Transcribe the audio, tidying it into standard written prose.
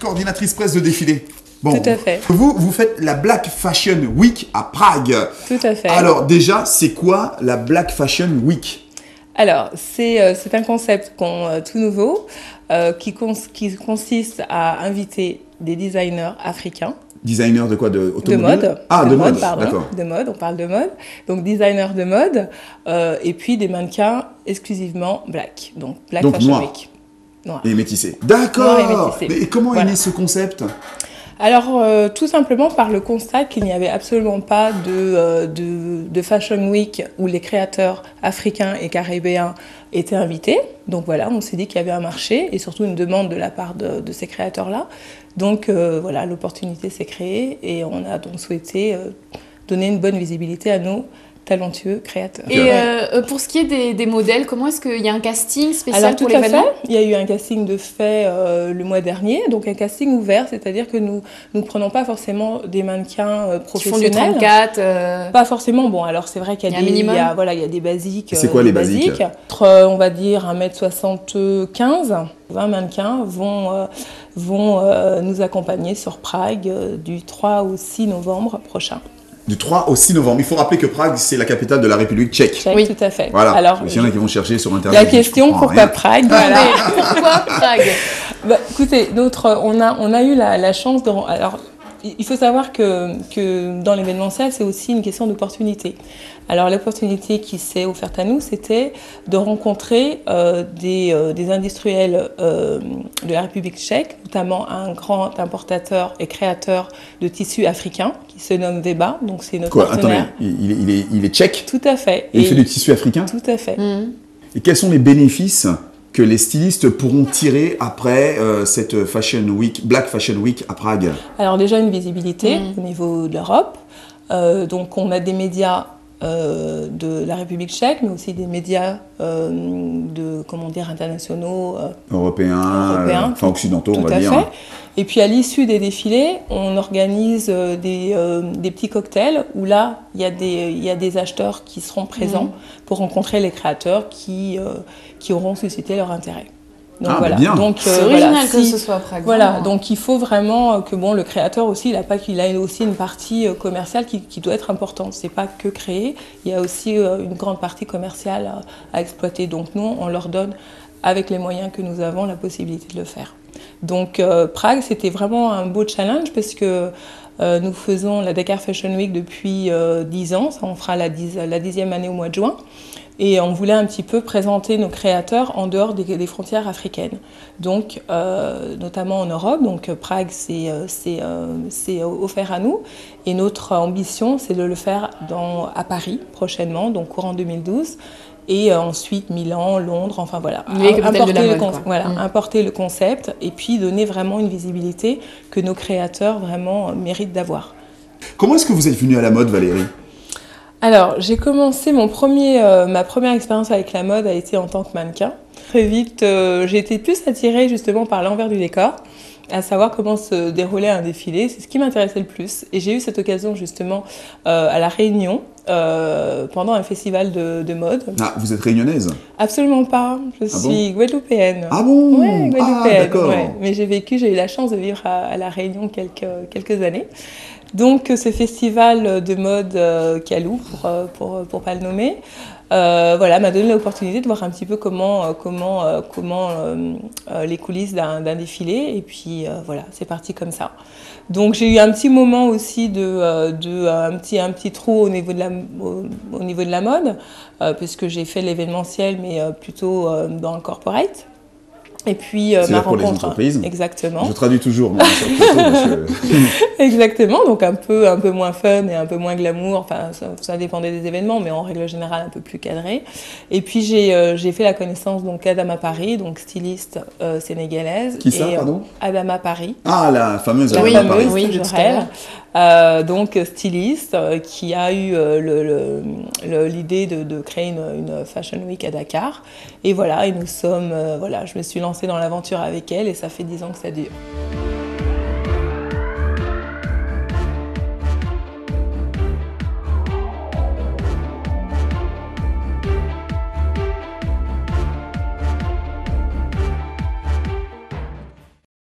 coordinatrice presse de défilé. Bon, tout à fait. Vous faites la Black Fashion Week à Prague. Tout à fait. Alors déjà, c'est quoi la Black Fashion Week? Alors, c'est un concept tout nouveau qui consiste à inviter des designers africains. Designer de quoi? De mode. Ah, de mode, pardon. D'accord. De mode, on parle de mode. Donc, designers de mode et puis des mannequins exclusivement black. Donc, Black Fashion noir. Week. Noir. Et métissé. D'accord. Noir et métissé. Et comment voilà. est né ce concept? Alors, tout simplement par le constat qu'il n'y avait absolument pas de Fashion Week où les créateurs africains et caribéens étaient invités. Donc voilà, on s'est dit qu'il y avait un marché et surtout une demande de la part de ces créateurs-là. Donc voilà, l'opportunité s'est créée et on a donc souhaité donner une bonne visibilité à nos talentueux créateurs. Et pour ce qui est des modèles, comment est-ce qu'il y a un casting spécial pour l'événement? Il y a eu un casting de fait le mois dernier, donc un casting ouvert, c'est-à-dire que nous ne prenons pas forcément des mannequins professionnels. Qui font du 34 Pas forcément, bon alors c'est vrai qu'il y a, il y a des basiques. C'est quoi les basiques? Entre, on va dire 1m75, 20 mannequins vont nous accompagner sur Prague du 3 au 6 novembre prochain. Du 3 au 6 novembre. Il faut rappeler que Prague, c'est la capitale de la République tchèque. Oui, tout à fait. Voilà. Alors, s'il y en a qui vont chercher sur Internet. La question, pourquoi Prague? Voilà. Pourquoi Prague? Bah, écoutez, on a eu la chance de... Alors, il faut savoir que dans l'événementiel, c'est aussi une question d'opportunité. Alors, l'opportunité qui s'est offerte à nous, c'était de rencontrer des industriels de la République tchèque, notamment un grand importateur et créateur de tissus africains qui se nomme Veba. Donc, c'est notre partenaire. Attendez, il est tchèque? Tout à fait. Et il fait du tissu africain? Tout à fait. Et quels sont les bénéfices que les stylistes pourront tirer après cette Black Fashion Week à Prague? Alors déjà une visibilité au niveau de l'Europe. Donc on a des médias de la République tchèque, mais aussi des médias internationaux. Européens, enfin occidentaux, on va dire. Tout à fait. Et puis à l'issue des défilés, on organise des petits cocktails où là, il y a des acheteurs qui seront présents pour rencontrer les créateurs qui auront suscité leur intérêt. Donc, voilà. Bien. Donc c'est original que ce soit à Prague. Voilà, donc il faut vraiment que le créateur aussi, il a aussi une partie commerciale qui doit être importante. C'est pas que créer, il y a aussi une grande partie commerciale à exploiter. Donc nous, on leur donne, avec les moyens que nous avons, la possibilité de le faire. Donc Prague, c'était vraiment un beau challenge parce que nous faisons la Dakar Fashion Week depuis 10 ans, ça on fera la 10e année au mois de juin. Et on voulait un petit peu présenter nos créateurs en dehors des frontières africaines. Donc, notamment en Europe. Donc, Prague, c'est offert à nous. Et notre ambition, c'est de le faire à Paris prochainement, donc courant 2012. Et ensuite, Milan, Londres, enfin voilà. Importer le concept et puis donner vraiment une visibilité que nos créateurs vraiment méritent d'avoir. Comment est-ce que vous êtes venue à la mode, Valérie ? Alors, j'ai commencé ma première expérience avec la mode a été en tant que mannequin. Très vite, j'ai été plus attirée justement par l'envers du décor, à savoir comment se déroulait un défilé. C'est ce qui m'intéressait le plus. Et j'ai eu cette occasion justement à La Réunion, pendant un festival de mode. Ah, vous êtes réunionnaise ? Absolument pas. Je suis guadeloupéenne. Ah bon ? Ouais, guadeloupéenne. Ah, d'accord. Ouais. Mais j'ai eu la chance de vivre à La Réunion quelques années. Donc ce festival de mode Calou, pour pas le nommer, m'a donné l'opportunité de voir un petit peu comment les coulisses d'un défilé. Et puis voilà, c'est parti comme ça. Donc j'ai eu un petit moment aussi un petit trou au niveau de la mode, puisque j'ai fait l'événementiel, mais plutôt dans le corporate. Et puis ma rencontre pour les entreprises. Exactement. Je traduis toujours. Moi, parce que... Exactement, donc un peu moins fun et un peu moins glamour. Enfin, ça dépendait des événements, mais en règle générale un peu plus cadré. Et puis j'ai fait la connaissance donc Adama Paris, donc styliste sénégalaise. Qui ça, pardon ? Adama Paris. Ah, la fameuse Adama Paris. Oui, Jorel. Donc styliste qui a eu l'idée de créer une Fashion Week à Dakar. Et voilà, et nous sommes, je me suis lancée dans l'aventure avec elle et ça fait 10 ans que ça dure.